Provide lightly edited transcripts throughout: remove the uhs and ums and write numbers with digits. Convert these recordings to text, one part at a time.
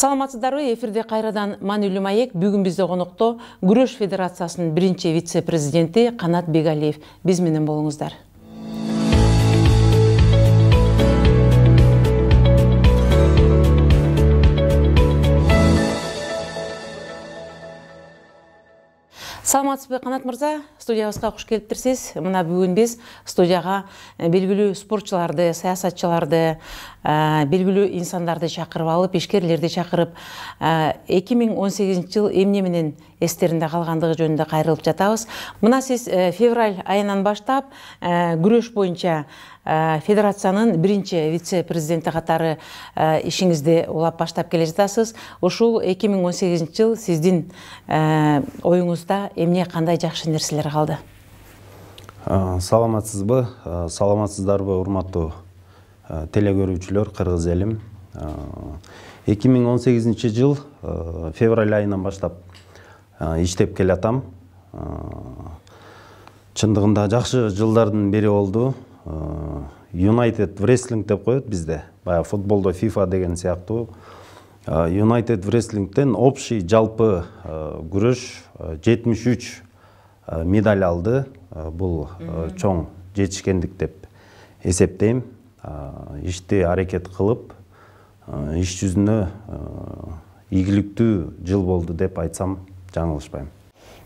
Саламатсыздарбы, эфирде кайрадан Манүлү Маек. Бүгүн бизде конокто Күрөш Федерациясынын биринчи вице-президенти Канат Бегалиев. Биз менен болуңуздар. Саламатсызбы, Канат мырза, студиябызга куш келиптирсиз. Мына бүгүн биз студияга белгилүү спортчуларды, саясатчыларды, белгилүү инсандарды чакырып алып, ишкерлерди чакырып, 2018 жыл эмне менен эстеринде калгандыгы жөнүндө кайрылып жатабыз. Мына сиз февраль айынан баштап күрөш боюнча федерациянын биринчи вице-президенти катары ишиңизди улап баштап келе жатасыз. Ушул 2018 жыл сиздин оюңузда эмне, кандай жакшы нерселер калды? Саламатсызбы, саламатсыздарбы, урматтуу телекөрүүчүлөр, кыргыз элим. 2018 жыл февраль айынан баштап иштеп келатам. Чындыгында жакшы жылдардын бири болду. United Wrestling деп коет бизде. Бая футболдо FIFA деген сыяктуу. United Wrestling'тен общий жалпы күрөш 73 медаль алды. Бул чоң жетишкендик деп эсептейм. Ишти аракет кылып, иш жүзүнө ийгиликтүү жыл болду деп айтсам жаңылышпайм.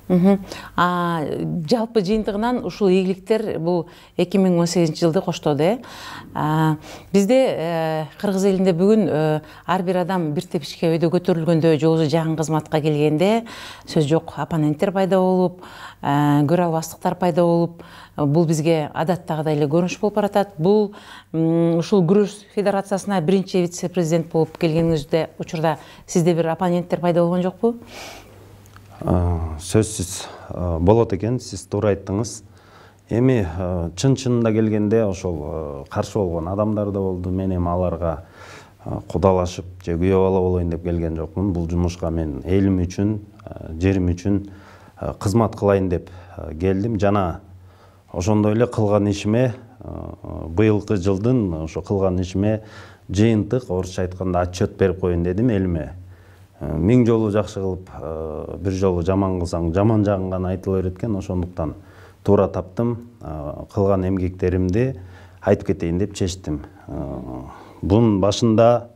Жалпы жыйынтыгынан ушул ийгиликтер бул 2018 жылды коштоду. Бизде кыргыз элинде бүгүн ар бир адам бир тепишке өйдө көтөрүлгөндө, жолу жагын кызматка келгенде сөз жок, оппоненттер пайда болуп, көрө албастыктар пайда болуп, бул бизге адаттагыдай эле көрүнүш болуп баратат. Бул ушул күрөш федерациясына биринчи вице-президент болуп келгениңизде учурда сизде бир оппоненттер пайда болгон жокпу? Сөзсүз болот экен, сиз туура айттыңыз. Эми чын-чынында келгенде ошол каршы болгон адамдар да болду. Мен эми аларга кудалашып же күйөө бала болоюн деп келген жокмун. Бул жумушка мен элим үчүн, жерим үчүн кызмат кылайын деп келдим. Жана ошондой эле кылган ишиме, быйылкы жылдын ошо кылган ишиме жыйынтык, орусча айтканда отчет берип коеюн дедим элиме. Миң жолу жакшы кылып, бир жолу жаман кылсаң, жаман жагын гана айтыла берет экен. Ошондуктан туура таптым, кылган эмгектеримди айтып кетейин деп чечтим. Бунун башында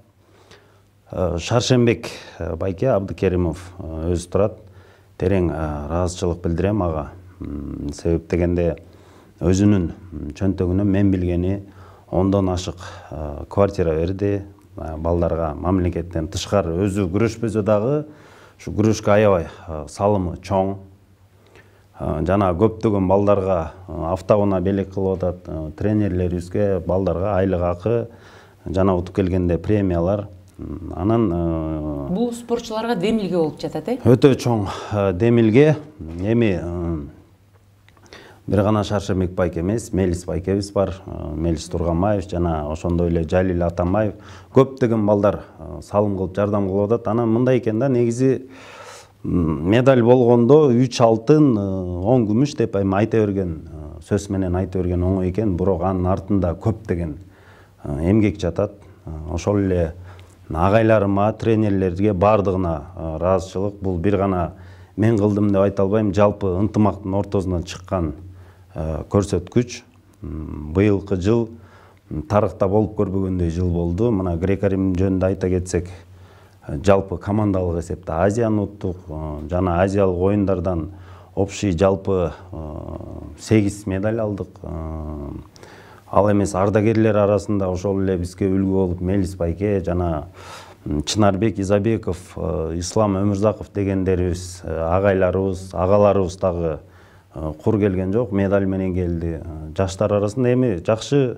Шаршембек байке Абдыкеримов өзү турат. Терең ыраазычылык билдирем ага. Себеп дегенде өзүнүн чөнтөгүнө мен билгени 10дон ашык квартира берди. Балдарга мамлекеттен тышкары өзү күрөшпөсө дагы ушу күрөшкө аябай салымы чоң. Жана көптөгөн балдарга автоунаа белек кылып атат, тренерлерибизге, балдарга айлык акы, жана утуп келгенде премиялар. Анан бул спортчуларга демилге болуп жатат, Өтө чоң демилге. Эми бир гана Шаршембек байке эмес, Мелис байкебиз бар, Мелис Турганбаев жана ошондой эле Жалил Атамбаев көптөгөн балдар салым кылып жардам кылып атат. Анан мындай экен да, негизи медаль болгондо 3 алтын, 10 күмүш деп айта берген, сөз менен айта берген оңой экен, бирок анын артында көптөгөн эмгек жатат. Ошол эле агайларыма, тренерлерге бардыгына ыраазычылык. Бул бир гана мен кылдым деп айта албайм, жалпы ынтымактын ортосунан чыккан көрсөткүч. Быйылкы жыл тарыхта болуп көрбөгөндөй жыл болду. Мына Грек-Рим жөнүндө айта кетсек, жалпы командалык эсепте Азияны уттук, жана азиялык оюндардан общий жалпы 8 медаль алдык. Ал эмес ардагерлер арасында ошол эле бизге үлгү болуп Мелис байке жана Чынарбек Изабеков, Ислам Өмүрзаков дегендерибиз, агайларыбыз, агаларыбыз дагы кур келген жок, медаль менен келди. Жаштар арасында эми жакшы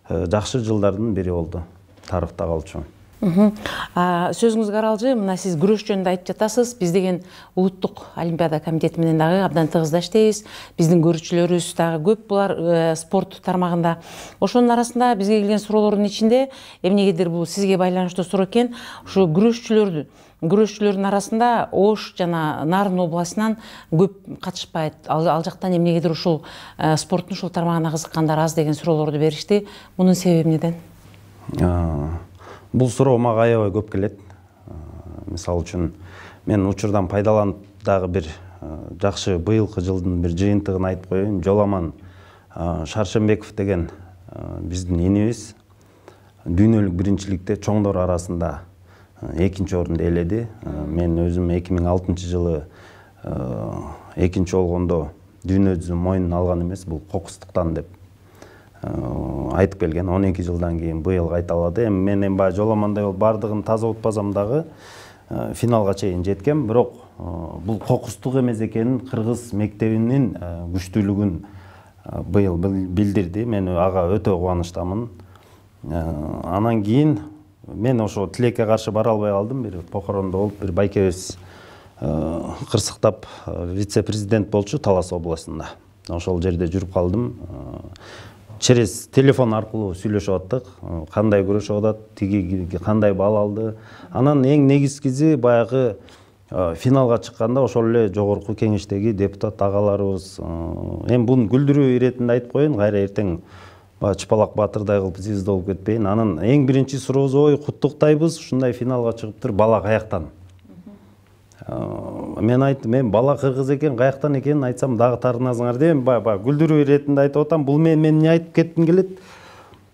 жылдардын бири болду, тарыхта калчу. Сөзүңүз каралжы, мына сиз күрөш жөнүндө айтып жатасыз. Биз деген улуттук олимпиада комитети менен дагы абдан тыгыз иштейбиз. Биздин көрүүчүлөрүбүз дагы көп булар спорт тармагында. Ошонун арасында бизге келген суроолордун ичинде эмнегедир бул сизге байланыштуу суроо экен. Ушу күрөшчүлөрдүн арасында Ош жана Нарын областынан көп катышпайт. Ал жактан эмнегедир ушул спорттун ушул тармагына кызыккандар аз деген суроолорду беришти. Мунун себеби эмнеден? Бул суроо мага аябай көп келет. Мисалы үчүн мен учурдан пайдаланып дагы бир жакшы быйылкы жылдын бир жыйынтыгын айтып коеюн. Жоламан Шаршембеков деген биздин инибиз дүйнөлүк биринчиликте чоңдор арасында экинчи орунду ээледи. Мен өзүм 2006 жылы экинчи болгондо дүйнө жүзүнүн моюнун алган эмес, бул кокустуктан деп айтып келген. 12 жылдан кийин быйыл кайталады. Мен баягы жоламандай болуп бардыгын таза утпасам дагы финалга чейин жеткем. Бирок бул кокустук эмес экенин кыргыз мектебинин күчтүүлүгүн быйыл билдирди. Мен ага өтө кубанычтамын. Анан кийин мен ошо тилекке каршы бара албай калдым. Бир похоронду болуп, бир байкебиз кырсыктап вице-президент болчу Талас областында. Ошол жерде жүрүп калдым. Через телефон аркылуу сүйлөшүп аттык. Кандай күрөшүп атат, тиги кандай бал алды. Анан эң негизгиси баягы финалга чыкканда ошол эле жогорку кеңештеги депутат агаларыбыз эми бунун күлдүрүү иретинде айтып коеюн, кайра эртең Чыпалак Батырдай кылып звезда болуп кетпейин. Анан эң биринчи суроосу ой куттуктайбыз, ушундай финалга чыгыптыр, бала каяктан? Мен айттым, мен бала кыргыз экен, каяктан экенин айтсам дагы тарынасыңар деп, баягы күлдүрүү иретинде айтып атам. Бул мен эмне айтып кетким келет?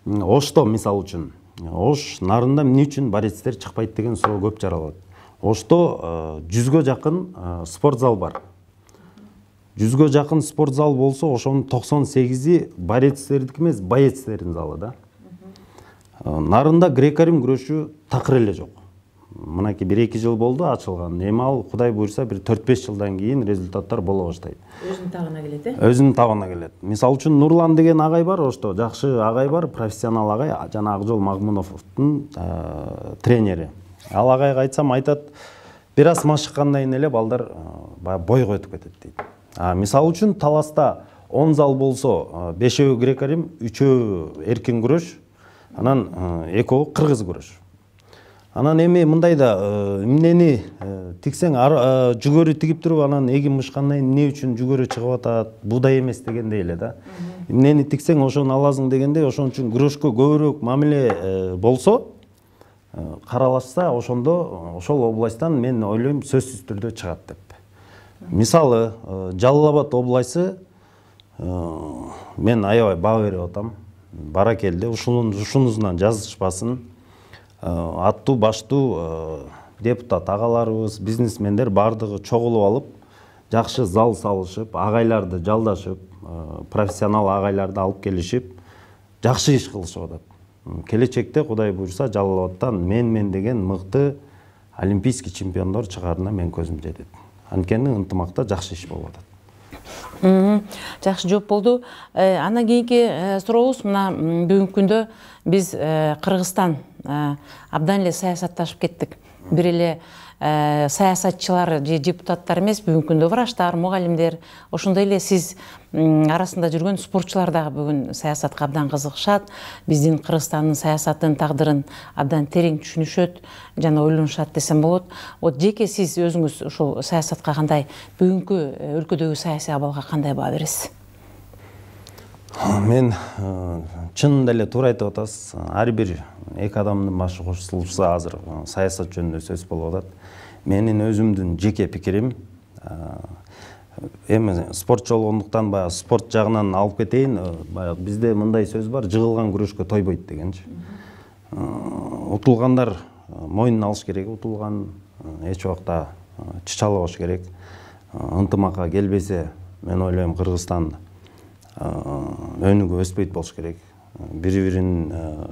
Ошто мисалы үчүн, Ош нарында эмне үчүн борецтер чыкпайт деген суроо көп жаралат. Ошто 100гө жакын спорт зал бар. 100гө жакын спорт зал болсо, ошонун 98и борецтердики эмес, боецтердин залы да. Нарында грек-рим күрөшү такыр эле жок. Мынакей 1-2 жыл болду ачылган. Эми ал Кудай буйрса бир 4-5 жылдан кийин результаттар боло баштайт. Өзүнүн тагына келет, Өзүнүн тагына келет. Мисалы үчүн Нурлан деген агай бар, ошто жакшы агай бар, профессионал агай, жана Акжол Магмуновдун тренери. Ал агайга айтсам айтат, бир аз машыккандан эле балдар бойго өтүп кетет дейт. Мисалы үчүн Таласта 10 зал болсо, 5-өө грек-рим, 3-өө эркин күрөш, анан 2-өө кыргыз күрөш. Анан эми мындайда эмнени тиксең жүгөрү тигип туруп, анан эгин мышкандан эмне үчүн жүгөрү чыгып атат, будай эмес дегендей эле да. Эмнени тиксең ошону аласың дегендей, ошон үчүн күрөшкө көбүрөөк мамиле болсо, каралашса, ошондо ошол областтан мен ойлойм сөзсүз түрдө чыгат деп. Мисалы, Жалал Абад областы мен аябай баа берип атам. Баракелде ушунузунан жазышпасын. Аттуу баштуу депутат агаларыбыз, бизнесмендер бардыгы чогулуп алып, жакшы зал салышып, агайларды жалдашып, профессионал агайларды алып келишип, жакшы иш кылышып атат. Келечекте Кудай буйрса Жалал Абадтан мен деген мыкты олимпийский чемпиондор чыгарына мен көзүм жетет. Анткени ынтымакта жакшы иш болуп атат. Жакшы жооп болду. Андан кийинки сурообуз мына бүгүнкү күндө биз Кыргызстан абдан эле саясатташып кеттик. Бир эле саясатчылар же депутаттар эмес, бүгүнкү күндө врачтар, мугалимдер, ошондой эле сиз арасында жүргөн спортчулар дагы бүгүн саясатка абдан кызыгышат. Биздин Кыргызстандын саясатын, тагдырын абдан терең түшүнүшөт жана ойлонушат десем болот. Жеке сиз өзүңүз ушул саясатка кандай, бүгүнкү өлкөдөгү саясий абалга кандай баа бересиз? Мен чынында эле туура айтып атасыз. Ар бир эки адамдын башы кошулса азыр саясат жөнүндө сөз болуп атат. Менин өзүмдүн жеке пикирим, эми спортчу болгондуктан баягы спорт жагынан алып кетейин. Баягы бизде мындай сөз бар, жыгылган күрөшкө тойбойт дегенчи. Утулгандар моюнун алыш керек, утулган эч убакта чычалабаш керек. Ынтымакка келбесе, мен ойлойм Кыргызстан өнүгүп өспөйт болуш керек. Бири-бирин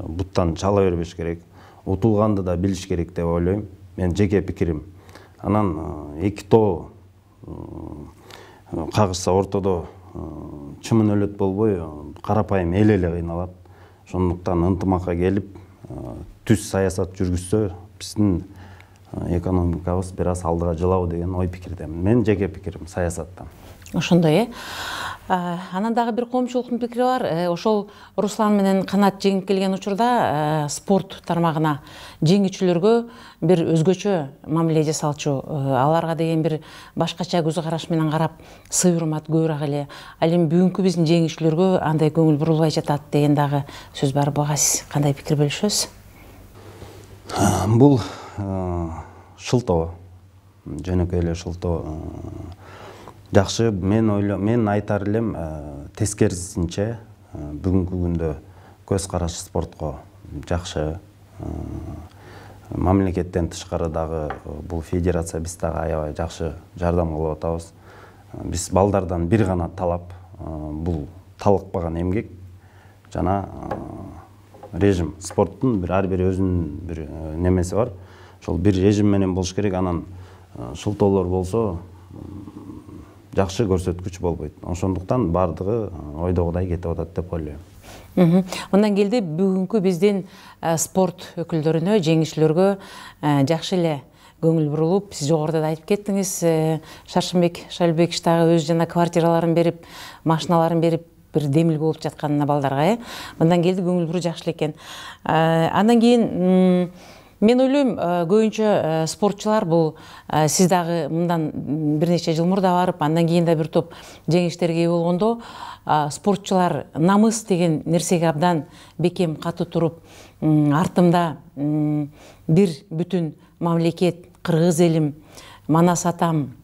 буттан чала бербеш керек. Утулганды да билиш керек деп ойлойм. Мен жеке пикирим. Анан эки тоо кагышса ортодо чымын өлөт болбой, карапайым эл эле кыйналат. Ошондуктан ынтымакка келип, түз саясат жүргүзсө, биздин экономикабыз бир аз алдыга жылабы деген ой пикирдемин. Мен жеке пикирим саясаттан. Ошондой, Анан дагы бир коомчулуктун пикири бар. Ошол Руслан менен Канат жеңип келген учурда спорт тармагына жеңүүчүлөргө бир өзгөчө мамиле жасалчу, аларга деген бир башкача көз караш менен карап, сый-урмат көбүрөөк эле. Ал эми бүгүнкү биздин жеңүүчүлөргө андай көңүл бурулбай жатат деген дагы сөз бар. Буга сиз кандай пикир бөлүшөсүз? Бул шылтоо, жөнөкөй эле шылтоо жакшы. Мен айтар элем тескерисинче бүгүнкү күндө көз караш спортко жакшы. Мамлекеттен тышкары дагы бул федерация биз дагы аябай жакшы жардам кылып атабыз. Биз балдардан бир гана талап бул талыкпаган эмгек жана режим. Спорттун ар бир өзүнүн бир немеси бар. Ошол бир режим менен болуш керек. Анан шылтоолор болсо жакшы көрсөткүч болбойт. Ошондуктан бардыгы ойдогудай кетип атат деп ойлойм. Мындан келди бүгүнкү биздин спорт өкүлдөрүнө, жеңүүчүлөргө жакшы эле көңүл бурулуп, сиз жогоруда да айтып кеттиңиз, Шаршымбек Шайлбекович дагы өз жана квартираларын берип, машиналарын берип, бир демил болуп жатканына балдарга, Мындан келди көңүл буруу жакшы экен. Андан кийин мен ойлойм, көбүнчө спортчулар бул сиз дагы мындан бир нече жыл мурда барып, андан кийин да бир топ жеңиштерге ээ болгондо, спортчулар намыс деген нерсеге абдан бекем катуу туруп, артымда бир бүтүн мамлекет, кыргыз элим, Манас атам,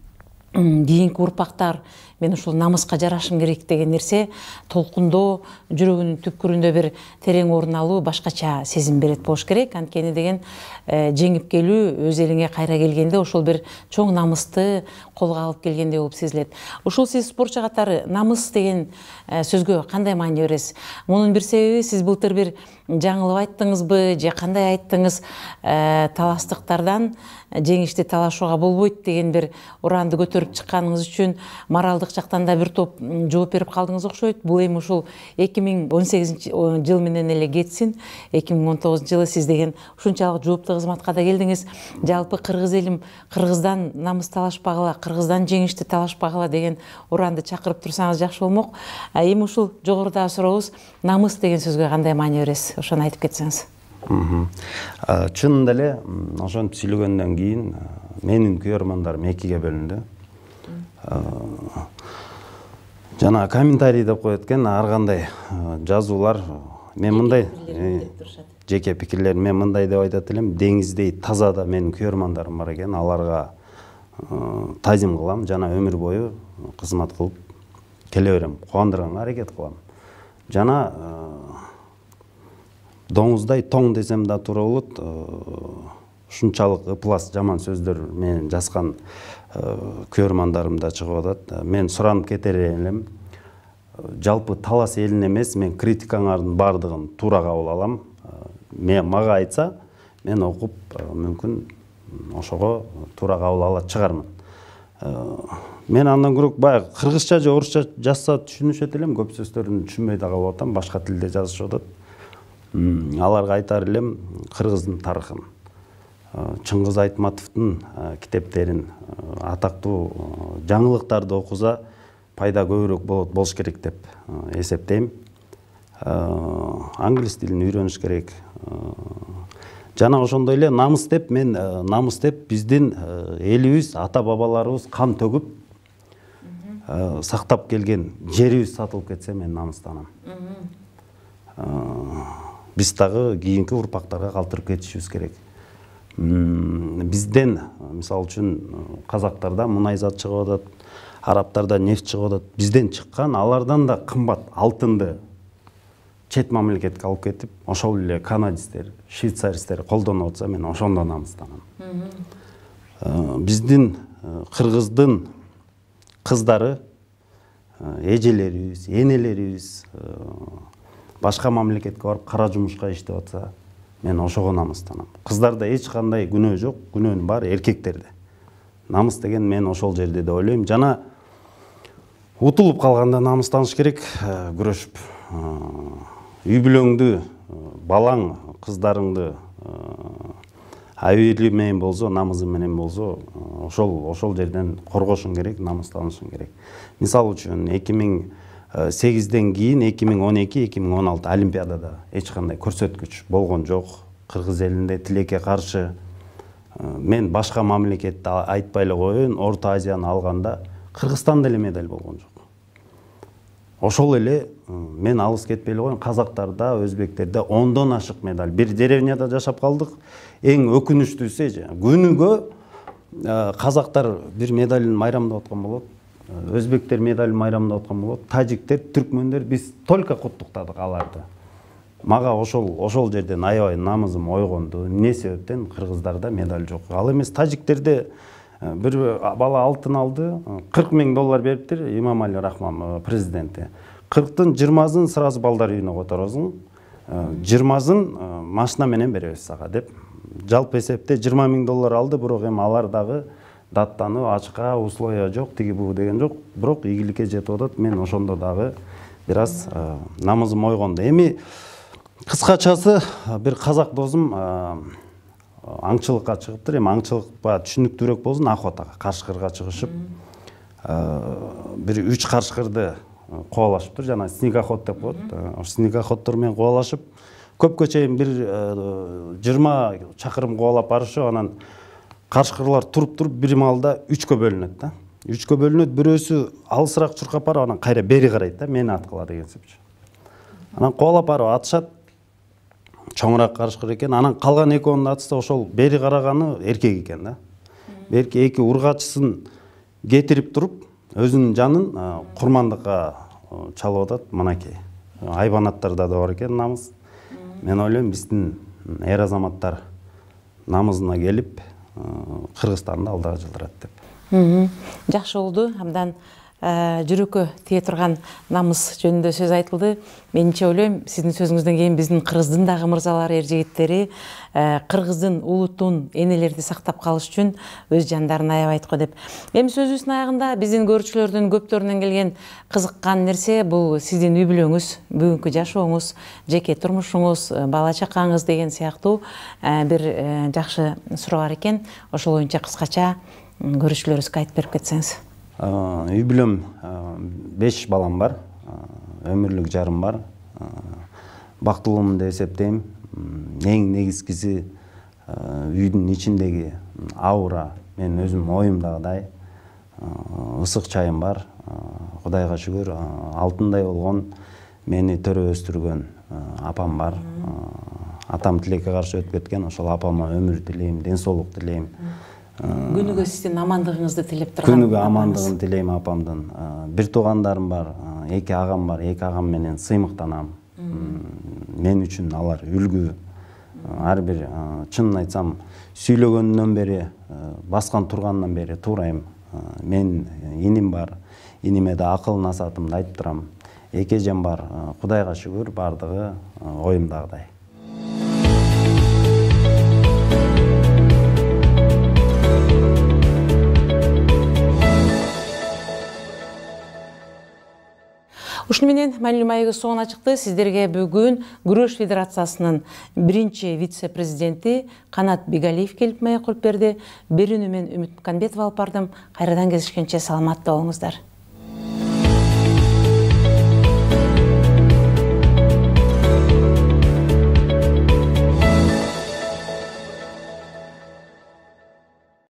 кийинки урпактар, мен ушул намыска жарашым керек деген нерсе толкундоо, жүрөгүнүн түпкүрүндө бир терең орун алуу, башкача сезим берет болуш керек. Анткени деген жеңип келүү, өз элиңе кайра келгенде ошол бир чоң намысты колго алып келгендей болуп сезилет. Ушул сиз спортчу катары намыс деген сөзгө кандай маани бересиз? Мунун бир себеби сиз былтыр бир жаңылып айттыңызбы, же кандай айттыңыз, таластыктардан жеңишти талашууга болбойт деген бир ураанды көтөрүп чыкканыңыз үчүн моралдык жактан да бир топ жооп берип калдыңыз окшойт. Бул эми ушул 2018 жыл менен эле кетсин. 2019 жылы сиз деген ушунчалык жооптуу кызматка да келдиңиз. Жалпы кыргыз элим, кыргыздан намыс талашпагыла, кыргыздан жеңишти талашпагыла деген ураанды чакырып турсаңыз жакшы болмок. Эми ушул жогорудагы сурообуз, намыс деген сөзгө кандай маани бересиз? Ошону айтып кетсеңиз. Чынында эле ошентип сүйлөгөндөн кийин менин күйөрмандарым экиге бөлүндү. Жана комментарий деп коет экен, ар кандай жазуулар, мен мындай жеке пикирлер, мен мындай деп айтат элем, деңиздей таза да менин күйөрмандарым бар экен, аларга тазим кылам, жана өмүр бою кызмат кылып келе берем, кубандырганга аракет кылам. Жана доңуздай тоң десем да туура болот. Ушунчалык ыплас жаман сөздөр менен жазган күйөрмандарым да чыгып атат. Мен суранып кетер элем. Жалпы талас элин эмес, мен критикаңардын бардыгын туура кабыл алам. Мага айтса, мен окуп мүмкүн ошого туура кабыл алат чыгармын. Мен андан көрөк баягы кыргызча же орусча жазса түшүнүшөт элем, көп сөздөрүн түшүнбөй да калып атам, башка тилде жазышып атат. Аларга айтар элем, кыргыздын тарыхын, Чыңгыз Айтматовдун китептерин, атактуу жаңылыктарды окуза пайда көбүрөөк болуш керек деп эсептейм. Англис тилин үйрөнүш керек. Жана ошондой эле намыс деп, мен намыс деп биздин элибиз, ата бабаларыбыз кан төгүп сактап келген жерибиз сатылып кетсе, мен намыстанам. Биз дагы кийинки урпактарга калтырып кетишибиз керек. Бизден, мисалы үчүн, казактарда мунайзат чыгып атат, арабтарда нефть чыгып атат. Бизден чыккан, алардан да кымбат алтынды чет мамлекетке алып кетип, ошол эле канадистер, швейцаристер колдонуп атса, мен ошондо намыстанам. Биздин кыргыздын кыздары, эжелерибиз, энелерибиз башка мамлекетке барып кара жумушка иштеп атса, мен ошого намыстанам. Кыздарда эч кандай күнөө жок, күнөөнүн баары эркектерде. Намыс деген мен ошол жерде деп ойлойм. Жана утулуп калганда намыстаныш керек, күрөшүп. Үй бүлөңдү, балаң, кыздарыңды абийири менен болсо, намызы менен болсо, ошол жерден коргошуң керек, намыстанышың керек. Мисалы үчүн 2008-ден кийин 2012-2016 Олимпиадада эч кандай көрсөткүч болгон жок. Кыргыз элинде тилекке каршы, мен башка мамлекетти айтпай эле коеюн, Орто Азияны алганда Кыргызстанда эле медаль болгон жок. Ошол эле мен алыс кетпей эле коеюн, казактарда, өзбектерде 10дон ашык медаль. Бир деревняда жашап калдык. Эң өкүнүчтүүсү, күнүгө казактар бир медалын майрамдап аткан болот, өзбектер медалын майрамдап аткан болот, тажиктер, түркмөндөр, биз только куттуктадык аларды. Мага ошол жерден аябай намызым ойгонду. Эмне себептен кыргыздарда медаль жок. Ал эмес тажиктерде бир бала алтын алды, 40 000 доллар бериптир Имамали Рахман президенти. 40-тын 20-сын сразу балдар үйүнө которосуң, 20-сын машина менен беребиз сага деп. Жалпы эсепте 20 000 доллар алды, бирок эми алар дагы даттанып, ачка, условия жок, тиги бу деген жок. Бирок ийгиликке жетип атат. Мен ошондо дагы бир аз намызым ойгонду. Эми кыскачасы бир казак досум аңчылыкка чыгыптыр. Эми аңчылыкка түшүнүктүүрөөк болсун, охотага, карышкырга чыгышып, бир 3 карышкырды кубалашыптыр. Жана снегоход деп коет. Ошо снегоходдор менен кубалашып, көпкө чейин бир 20 чакырым кубалап барышып, анан карышкырлар туруп бир маалда 3кө бөлүнөт да. 3кө бөлүнөт, бирөөсү алысыраак чуркап барып, анан кайра бери карайт да, мени аткыла деген сепчи. Анан кубалап барып атышат. Чоңураак карышкыр экен. Анан калган экөөнүн атышса, ошол бери караганы эркек экен да. Берки эки ургачысын кетирип туруп, өзүнүн жанын курмандыкка чалып атат. Мынакей. Айбанаттарда да бар экен намыз. Мен ойлойм, биздин эр азаматтар намызына келип, Кыргызстанды алдыга жылдырат деп. Жакшы болду. Абдан жүрөккө тие турган намыз жөнүндө сөз айтылды. Менимче ойлойм, сиздин сөзүңүздөн кийин биздин Кыргыздын дагы мырзалары, эр жигиттери Кыргыздын улутун, энелерди сактап калыш үчүн өз жандарын аябайт го деп. Эми сөзүбүздүн аягында биздин көрүүчүлөрдүн көптөрүнөн келген кызыккан нерсе бул сиздин үй бүлөңүз, бүгүнкү жашооңуз, жеке турмушуңуз, бала чакаңыз деген сыяктуу бир жакшы суроо бар экен. Ошол боюнча кыскача көрүүчүлөрүбүзгө айтып берип кетсеңиз. Үй бүлөм 5 балам бар, өмүрлүк жарым бар. Бактылуумун деп эсептейм. Эң негизгиси үйдүн ичиндеги аура, мен өзүм оюмдагыдай ысык чайым бар. Кудайга шүгүр, алтындай болгон, мени төрө өстүргөн апам бар. Атам тилекке каршы өтүп кеткен, ошол апама өмүр тилейм, ден соолук тилейм. Күнүгө сиздин амандыгыңызды тилеп турган. Күнүгө амандыгын тилейм апамдын. Бир туугандарым бар, 2 агам бар, 2 агам менен сыймыктанам. Мен үчүн алар үлгү. Ар бир чынын айтсам, сүйлөгөндөн бери, баскан тургандан бери туурайм. Мен иним бар, иниме да акыл насаатымды айтып турам. Экежем бар, Кудайга шүгүр, бардыгы оюмдагыдай. Ушуну менен маанилүү маегибиз соңуна чыкты. Сиздерге бүгүн Күрөш Федерациясынын 1-чи вице-президенти Канат Бигалиев келип маек кылып берди. Берүүнү мен Үмүт Канбетова алып бардым. Кайрадан кезишкенче саламатта болуңуздар.